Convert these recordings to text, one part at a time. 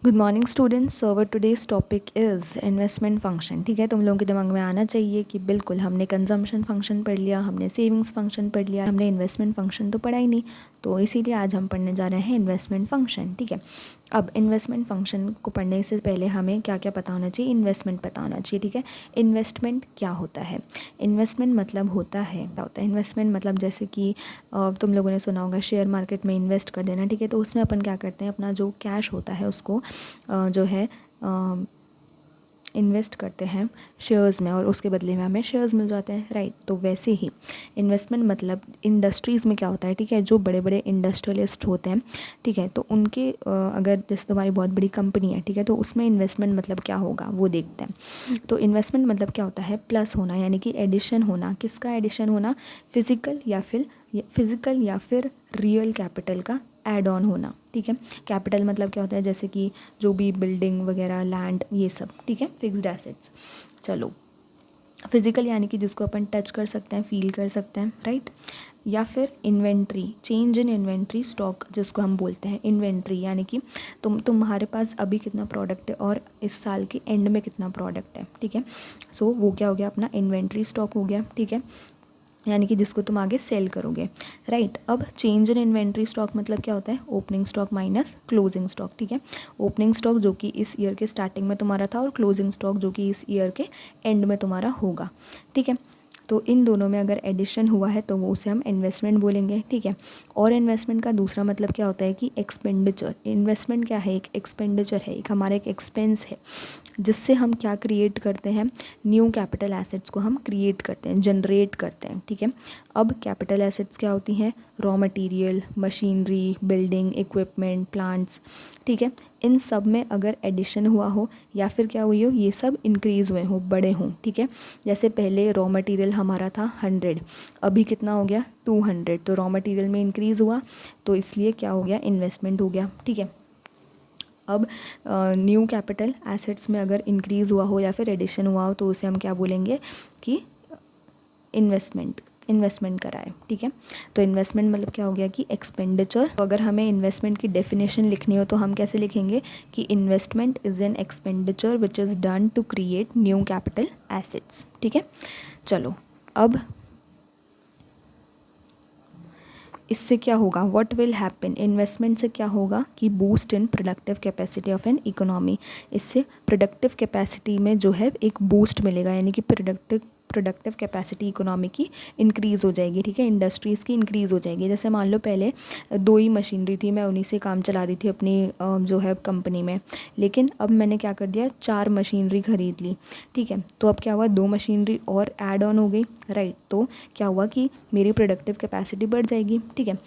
Good morning students. So our today's topic is investment function. ठीक है, तुम लोगों के दिमाग में आना चाहिए कि बिल्कुल हमने कंजम्पशन फंक्शन पढ़ लिया, हमने सेविंग्स फंक्शन पढ़ लिया, हमने इन्वेस्टमेंट फंक्शन तो पढ़ा ही नहीं। तो इसीलिए आज हम पढ़ने जा रहे हैं इन्वेस्टमेंट फंक्शन। ठीक है, अब इन्वेस्टमेंट फंक्शन को पढ़ने से पहले हमें क्या क्या पता होना चाहिए, इन्वेस्टमेंट पता होना चाहिए। ठीक है, इन्वेस्टमेंट क्या होता है? इन्वेस्टमेंट मतलब होता है, क्या होता है इन्वेस्टमेंट मतलब, जैसे कि तुम लोगों ने सुना होगा शेयर मार्केट में इन्वेस्ट कर देना। ठीक है, तो उसमें अपन क्या करते हैं, अपना जो कैश होता है उसको जो है इन्वेस्ट करते हैं शेयर्स में और उसके बदले में हमें शेयर्स मिल जाते हैं, राइट। तो वैसे ही इन्वेस्टमेंट मतलब इंडस्ट्रीज़ में क्या होता है, ठीक है, जो बड़े बड़े इंडस्ट्रियलिस्ट होते हैं, ठीक है, तो उनके अगर जैसे तुम्हारी बहुत बड़ी कंपनी है, ठीक है, तो उसमें इन्वेस्टमेंट मतलब क्या होगा वो देखते हैं। तो इन्वेस्टमेंट मतलब क्या होता है, प्लस होना, यानी कि एडिशन होना। किसका एडिशन होना? फिजिकल या फिर रियल कैपिटल का ऐड ऑन होना। ठीक है, कैपिटल मतलब क्या होता है, जैसे कि जो भी बिल्डिंग वगैरह, लैंड, ये सब। ठीक है, फिक्स्ड एसेट्स। चलो, फिजिकल यानी कि जिसको अपन टच कर सकते हैं, फील कर सकते हैं, राइट। या फिर inventory, change in inventory stock जिसको हम बोलते हैं इन्वेंट्री, यानी कि तुम्हारे पास अभी कितना प्रोडक्ट है और इस साल के एंड में कितना प्रोडक्ट है। ठीक है, सो वो क्या हो गया, अपना इन्वेंट्री स्टॉक हो गया। ठीक है, यानी कि जिसको तुम आगे सेल करोगे, राइट। अब चेंज इन इन्वेंट्री स्टॉक मतलब क्या होता है, opening stock minus closing stock. ठीक है, ओपनिंग स्टॉक जो कि इस ईयर के स्टार्टिंग में तुम्हारा था और क्लोजिंग स्टॉक जो कि इस ईयर के एंड में तुम्हारा होगा। ठीक है, तो इन दोनों में अगर एडिशन हुआ है तो वो उसे हम इन्वेस्टमेंट बोलेंगे। ठीक है, और इन्वेस्टमेंट का दूसरा मतलब क्या होता है कि एक्सपेंडिचर। इन्वेस्टमेंट क्या है, एक एक्सपेंडिचर है, एक हमारा एक एक्सपेंस है, जिससे हम क्या क्रिएट करते हैं, न्यू कैपिटल एसेट्स को हम क्रिएट करते हैं, जनरेट करते हैं। ठीक है, अब कैपिटल एसेट्स क्या होती हैं, raw material, machinery, building, equipment, plants. ठीक है, इन सब में अगर एडिशन हुआ हो या फिर क्या हुई हो, ये सब इंक्रीज़ हुए हो, बड़े हों। ठीक है, जैसे पहले रॉ मटेरियल हमारा था 100, अभी कितना हो गया 200, तो रॉ मटेरियल में इंक्रीज़ हुआ, तो इसलिए क्या हो गया, इन्वेस्टमेंट हो गया। ठीक है, अब न्यू कैपिटल एसेट्स में अगर इंक्रीज़ हुआ हो या फिर एडिशन हुआ हो तो उसे हम क्या बोलेंगे कि इन्वेस्टमेंट कराए। ठीक है, तो इन्वेस्टमेंट मतलब क्या हो गया कि एक्सपेंडिचर। तो अगर हमें इन्वेस्टमेंट की डेफिनेशन लिखनी हो तो हम कैसे लिखेंगे कि investment is an expenditure which is done to create new capital assets. ठीक है, चलो, अब इससे क्या होगा, व्हाट विल हैपन, इन्वेस्टमेंट से क्या होगा कि boost in productive capacity of an economy. इससे प्रोडक्टिव कैपेसिटी में जो है एक बूस्ट मिलेगा, यानी कि प्रोडक्टिव कैपेसिटी इकोनॉमी की इंक्रीज़ हो जाएगी। ठीक है, इंडस्ट्रीज़ की इंक्रीज़ हो जाएगी। जैसे मान लो पहले 2 ही मशीनरी थी, मैं उन्हीं से काम चला रही थी अपनी जो है कंपनी में, लेकिन अब मैंने क्या कर दिया, 4 मशीनरी ख़रीद ली। ठीक है, तो अब क्या हुआ, 2 मशीनरी और ऐड ऑन हो गई, राइट। तो क्या हुआ कि मेरी प्रोडक्टिव कैपेसिटी बढ़ जाएगी। ठीक है,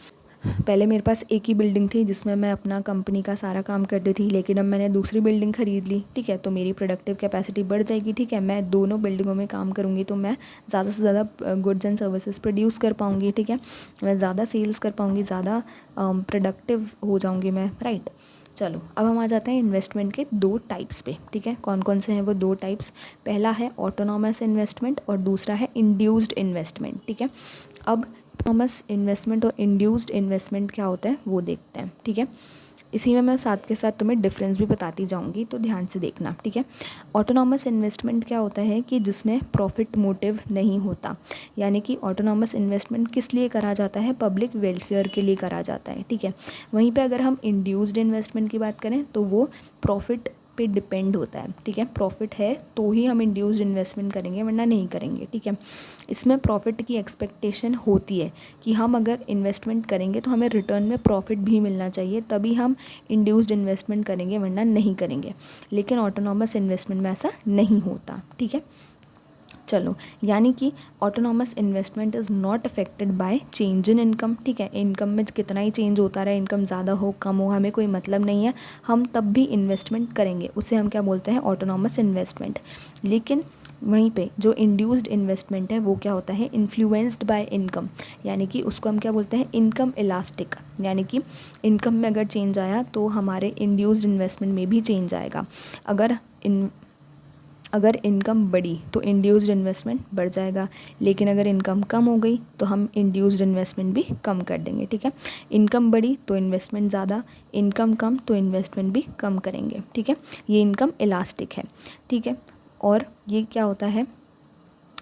पहले मेरे पास एक ही बिल्डिंग थी जिसमें मैं अपना कंपनी का सारा काम करती थी, लेकिन अब मैंने दूसरी बिल्डिंग ख़रीद ली। ठीक है, तो मेरी प्रोडक्टिव कैपेसिटी बढ़ जाएगी। ठीक है, मैं दोनों बिल्डिंगों में काम करूँगी तो मैं ज़्यादा से ज़्यादा गुड्स एंड सर्विसेज प्रोड्यूस कर पाऊँगी। ठीक है, मैं ज़्यादा सेल्स कर पाऊँगी, ज़्यादा प्रोडक्टिव हो जाऊँगी मैं, राइट। चलो, अब हम आ जाते हैं इन्वेस्टमेंट के 2 टाइप्स पे। ठीक है, कौन कौन से हैं वो 2 टाइप्स? पहला है ऑटोनॉमस इन्वेस्टमेंट और दूसरा है इंड्यूस्ड इन्वेस्टमेंट। ठीक है, अब ऑटोनॉमस इन्वेस्टमेंट और इंड्यूस्ड इन्वेस्टमेंट क्या होता है वो देखते हैं। ठीक है, इसी में मैं साथ के साथ तुम्हें डिफरेंस भी बताती जाऊंगी, तो ध्यान से देखना। ठीक है, ऑटोनॉमस इन्वेस्टमेंट क्या होता है कि जिसमें प्रॉफिट मोटिव नहीं होता, यानी कि ऑटोनॉमस इन्वेस्टमेंट किस लिए करा जाता है, पब्लिक वेलफेयर के लिए करा जाता है। ठीक है, वहीं पे अगर हम इंड्यूस्ड इन्वेस्टमेंट की बात करें तो वो प्रॉफिट पे डिपेंड होता है। ठीक है, प्रॉफिट है तो ही हम इंड्यूस्ड इन्वेस्टमेंट करेंगे, वरना नहीं करेंगे। ठीक है, इसमें प्रॉफिट की एक्सपेक्टेशन होती है कि हम अगर इन्वेस्टमेंट करेंगे तो हमें रिटर्न में प्रॉफिट भी मिलना चाहिए, तभी हम इंड्यूस्ड इन्वेस्टमेंट करेंगे, वरना नहीं करेंगे। लेकिन ऑटोनॉमस इन्वेस्टमेंट में ऐसा नहीं होता। ठीक है, चलो, यानी कि autonomous investment is not affected by change in income. ठीक है, इनकम में कितना ही चेंज होता रहे, इनकम ज़्यादा हो कम हो, हमें कोई मतलब नहीं है, हम तब भी इन्वेस्टमेंट करेंगे, उसे हम क्या बोलते हैं, ऑटोनॉमस इन्वेस्टमेंट। लेकिन वहीं पे जो इंड्यूस्ड इन्वेस्टमेंट है वो क्या होता है, इन्फ्लुएंस्ड बाय इनकम, यानी कि उसको हम क्या बोलते हैं, इनकम इलास्टिक, यानी कि इनकम में अगर चेंज आया तो हमारे इंड्यूस्ड इन्वेस्टमेंट में भी चेंज आएगा। अगर अगर इनकम बढ़ी तो इंड्यूस्ड इन्वेस्टमेंट बढ़ जाएगा, लेकिन अगर इनकम कम हो गई तो हम इंड्यूस्ड इन्वेस्टमेंट भी कम कर देंगे, ठीक है। इनकम बढ़ी तो इन्वेस्टमेंट ज़्यादा, इनकम कम तो इन्वेस्टमेंट भी कम करेंगे, ठीक है। ये इनकम इलास्टिक है, ठीक है। और ये क्या होता है,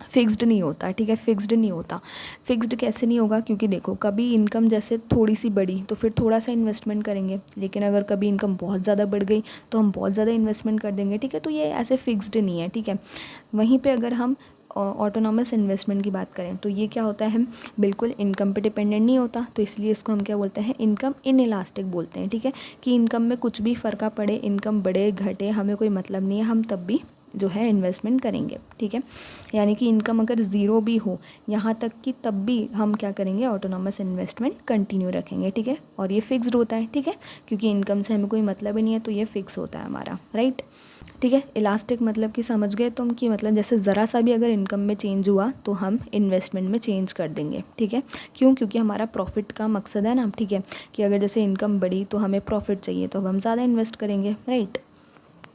फिक्स्ड नहीं होता, ठीक है, फिक्स्ड नहीं होता। फिक्स्ड कैसे नहीं होगा, क्योंकि देखो कभी इनकम जैसे थोड़ी सी बढ़ी तो फिर थोड़ा सा इन्वेस्टमेंट करेंगे, लेकिन अगर कभी इनकम बहुत ज़्यादा बढ़ गई तो हम बहुत ज़्यादा इन्वेस्टमेंट कर देंगे, ठीक है। तो ये ऐसे फिक्स्ड नहीं है, ठीक है। वहीं पे अगर हम ऑटोनॉमस इन्वेस्टमेंट की बात करें तो ये क्या होता है, बिल्कुल इनकम पे डिपेंडेंट नहीं होता, तो इसलिए इसको हम क्या बोलते हैं, इनकम इनइलास्टिक बोलते हैं, ठीक है। कि इनकम में कुछ भी फ़र्क पड़े, इनकम बढ़े घटे, हमें कोई मतलब नहीं है, हम तब भी जो है इन्वेस्टमेंट करेंगे, ठीक है। यानी कि इनकम अगर ज़ीरो भी हो यहाँ तक कि तब भी हम क्या करेंगे, ऑटोनॉमस इन्वेस्टमेंट कंटिन्यू रखेंगे, ठीक है। और ये फिक्स्ड होता है, ठीक है, क्योंकि इनकम से हमें कोई मतलब ही नहीं है, तो ये फिक्स होता है हमारा, राइट, ठीक है। इलास्टिक मतलब कि समझ गए तुम, कि मतलब जैसे ज़रा सा भी अगर इनकम में चेंज हुआ तो हम इन्वेस्टमेंट में चेंज कर देंगे, ठीक है। क्यों, क्योंकि हमारा प्रॉफिट का मकसद है ना, ठीक है, कि अगर जैसे इनकम बढ़ी तो हमें प्रॉफिट चाहिए तो अब हम ज़्यादा इन्वेस्ट करेंगे, राइट,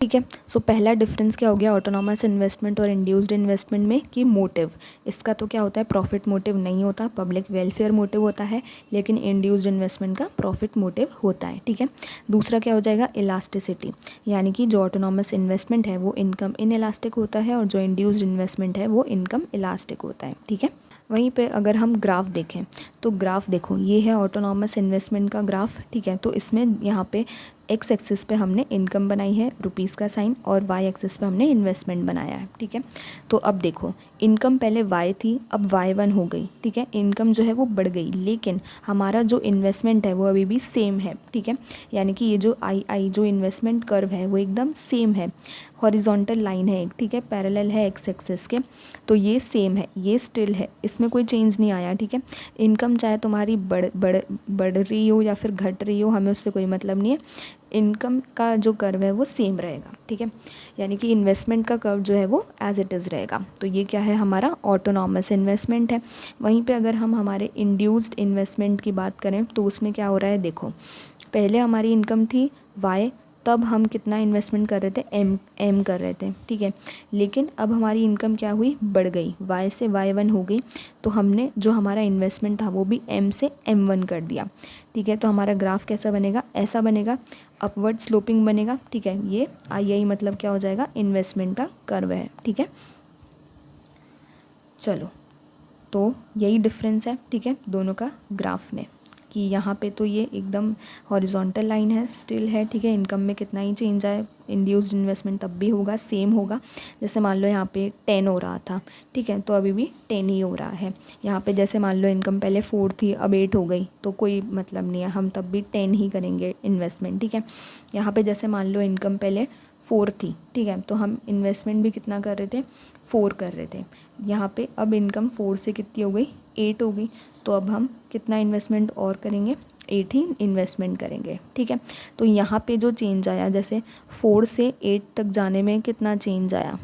ठीक है। सो पहला डिफरेंस क्या हो गया ऑटोनॉमस इन्वेस्टमेंट और इंड्यूस्ड इन्वेस्टमेंट में, कि मोटिव, इसका तो क्या होता है, प्रॉफिट मोटिव नहीं होता, पब्लिक वेलफेयर मोटिव होता है, लेकिन इंड्यूस्ड इन्वेस्टमेंट का प्रॉफिट मोटिव होता है, ठीक है। दूसरा क्या हो जाएगा, इलास्टिसिटी, यानी कि जो ऑटोनॉमस इन्वेस्टमेंट है वो इनकम इनइलास्टिक होता है और जो इंड्यूस्ड इन्वेस्टमेंट है वो इनकम इलास्टिक होता है, ठीक है। वहीं पे अगर हम ग्राफ देखें तो ग्राफ देखो, ये है ऑटोनॉमस इन्वेस्टमेंट का ग्राफ, ठीक है। तो इसमें यहाँ पे एक्स एक्सिस पे हमने इनकम बनाई है रुपीज़ का साइन, और वाई एक्सिस पे हमने इन्वेस्टमेंट बनाया है, ठीक है। तो अब देखो इनकम पहले वाई थी, अब y1 हो गई, ठीक है। इनकम जो है वो बढ़ गई, लेकिन हमारा जो इन्वेस्टमेंट है वो अभी भी सेम है, ठीक है। यानी कि ये जो आई जो इन्वेस्टमेंट कर्व है वो एकदम सेम है, हॉरिजॉन्टल लाइन है एक, ठीक है, पैरेलल है एक्स एक्सिस के, तो ये सेम है, ये स्टिल है, इसमें कोई चेंज नहीं आया, ठीक है। इनकम चाहे तुम्हारी बढ़ रही हो या फिर घट रही हो, हमें उससे कोई मतलब नहीं है, इनकम का जो कर्व है वो सेम रहेगा, ठीक है। यानी कि इन्वेस्टमेंट का कर्व जो है वो एज इट इज़ रहेगा। तो ये क्या है, हमारा ऑटोनॉमस इन्वेस्टमेंट है। वहीं पे अगर हम हमारे इंड्यूस्ड इन्वेस्टमेंट की बात करें तो उसमें क्या हो रहा है, देखो पहले हमारी इनकम थी वाई, तब हम कितना इन्वेस्टमेंट कर रहे थे, एम कर रहे थे, ठीक है। लेकिन अब हमारी इनकम क्या हुई, बढ़ गई, वाई से y1 हो गई, तो हमने जो हमारा इन्वेस्टमेंट था वो भी m से m1 कर दिया, ठीक है। तो हमारा ग्राफ कैसा बनेगा, ऐसा बनेगा, अपवर्ड स्लोपिंग बनेगा, ठीक है। ये आई मतलब क्या हो जाएगा, इन्वेस्टमेंट का कर्व है, ठीक है। चलो, तो यही डिफरेंस है, ठीक है, दोनों का ग्राफ में, कि यहाँ पे तो ये एकदम हॉरिजॉन्टल लाइन है, स्टिल है, ठीक है। इनकम में कितना ही चेंज आए, इंड्यूस्ड इन्वेस्टमेंट तब भी होगा, सेम होगा। जैसे मान लो यहाँ पे 10 हो रहा था, ठीक है, तो अभी भी 10 ही हो रहा है। यहाँ पे जैसे मान लो इनकम पहले 4 थी, अब 8 हो गई, तो कोई मतलब नहीं है, हम तब भी 10 ही करेंगे इन्वेस्टमेंट, ठीक है। यहाँ पे जैसे मान लो इनकम पहले 4 थी, ठीक है, तो हम इन्वेस्टमेंट भी कितना कर रहे थे, 4 कर रहे थे। यहाँ पे अब इनकम 4 से कितनी हो गई, 8 हो गई, तो अब हम कितना इन्वेस्टमेंट और करेंगे, 8 ही इन्वेस्टमेंट करेंगे, ठीक है। तो यहाँ पे जो चेंज आया, जैसे 4 से 8 तक जाने में कितना चेंज आया,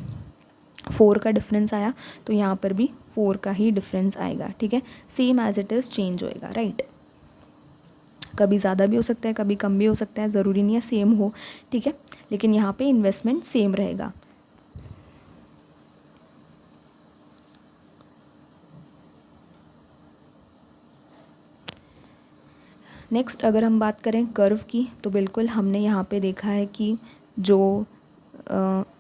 4 का डिफरेंस आया, तो यहाँ पर भी 4 का ही डिफरेंस आएगा, ठीक है। Same as it is change होएगा, राइट। कभी ज़्यादा भी हो सकता है, कभी कम भी हो सकता है, ज़रूरी नहीं है सेम हो, ठीक है, लेकिन यहाँ पे इन्वेस्टमेंट सेम रहेगा। नेक्स्ट अगर हम बात करें कर्व की, तो बिल्कुल हमने यहाँ पे देखा है कि जो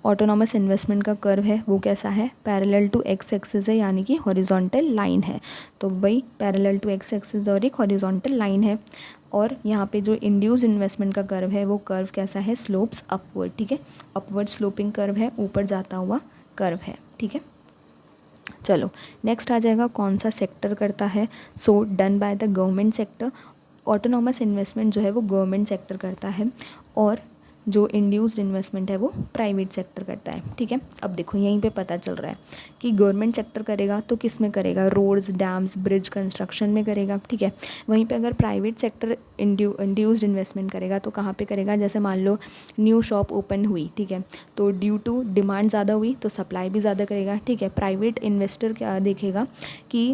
ऑटोनॉमस इन्वेस्टमेंट का कर्व है वो कैसा है, पैरेलल टू एक्स एक्सिस है, यानी कि हॉरिजॉन्टल लाइन है। तो वही पैरेलल टू एक्स एक्सिस और एक हॉरिजॉन्टल लाइन है। और यहाँ पे जो इंड्यूस्ड इन्वेस्टमेंट का कर्व है वो कर्व कैसा है, स्लोप्स अपवर्ड, ठीक है, अपवर्ड स्लोपिंग कर्व है, ऊपर जाता हुआ कर्व है, ठीक है। चलो नेक्स्ट आ जाएगा कौन सा सेक्टर करता है, so done by the government sector. Autonomous investment जो है वो गवर्नमेंट सेक्टर करता है, और जो इंड्यूस्ड इन्वेस्टमेंट है वो प्राइवेट सेक्टर करता है, ठीक है। अब देखो यहीं पे पता चल रहा है कि गवर्नमेंट सेक्टर करेगा तो किस में करेगा, रोड्स, डैम्स, ब्रिज कंस्ट्रक्शन में करेगा, ठीक है। वहीं पे अगर प्राइवेट सेक्टर इंड्यूस्ड इन्वेस्टमेंट करेगा तो कहाँ पे करेगा, जैसे मान लो न्यू शॉप ओपन हुई, ठीक है, तो ड्यू टू डिमांड ज़्यादा हुई तो सप्लाई भी ज़्यादा करेगा, ठीक है। प्राइवेट इन्वेस्टर क्या देखेगा कि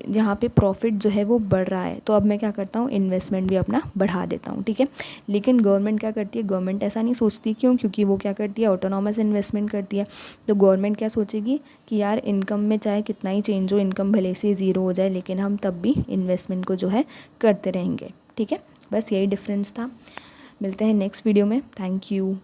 यहाँ पे प्रॉफिट जो है वो बढ़ रहा है, तो अब मैं क्या करता हूँ, इन्वेस्टमेंट भी अपना बढ़ा देता हूँ, ठीक है। लेकिन गवर्नमेंट क्या करती है, गवर्नमेंट ऐसा नहीं सोचती। क्यों? क्योंकि वो क्या करती है, ऑटोनॉमस इन्वेस्टमेंट करती है। तो गवर्नमेंट क्या सोचेगी कि यार इनकम में चाहे कितना ही चेंज हो, इनकम भले से ज़ीरो हो जाए, लेकिन हम तब भी इन्वेस्टमेंट को जो है करते रहेंगे। ठीक है, बस यही डिफरेंस था। मिलते हैं नेक्स्ट वीडियो में। Thank you.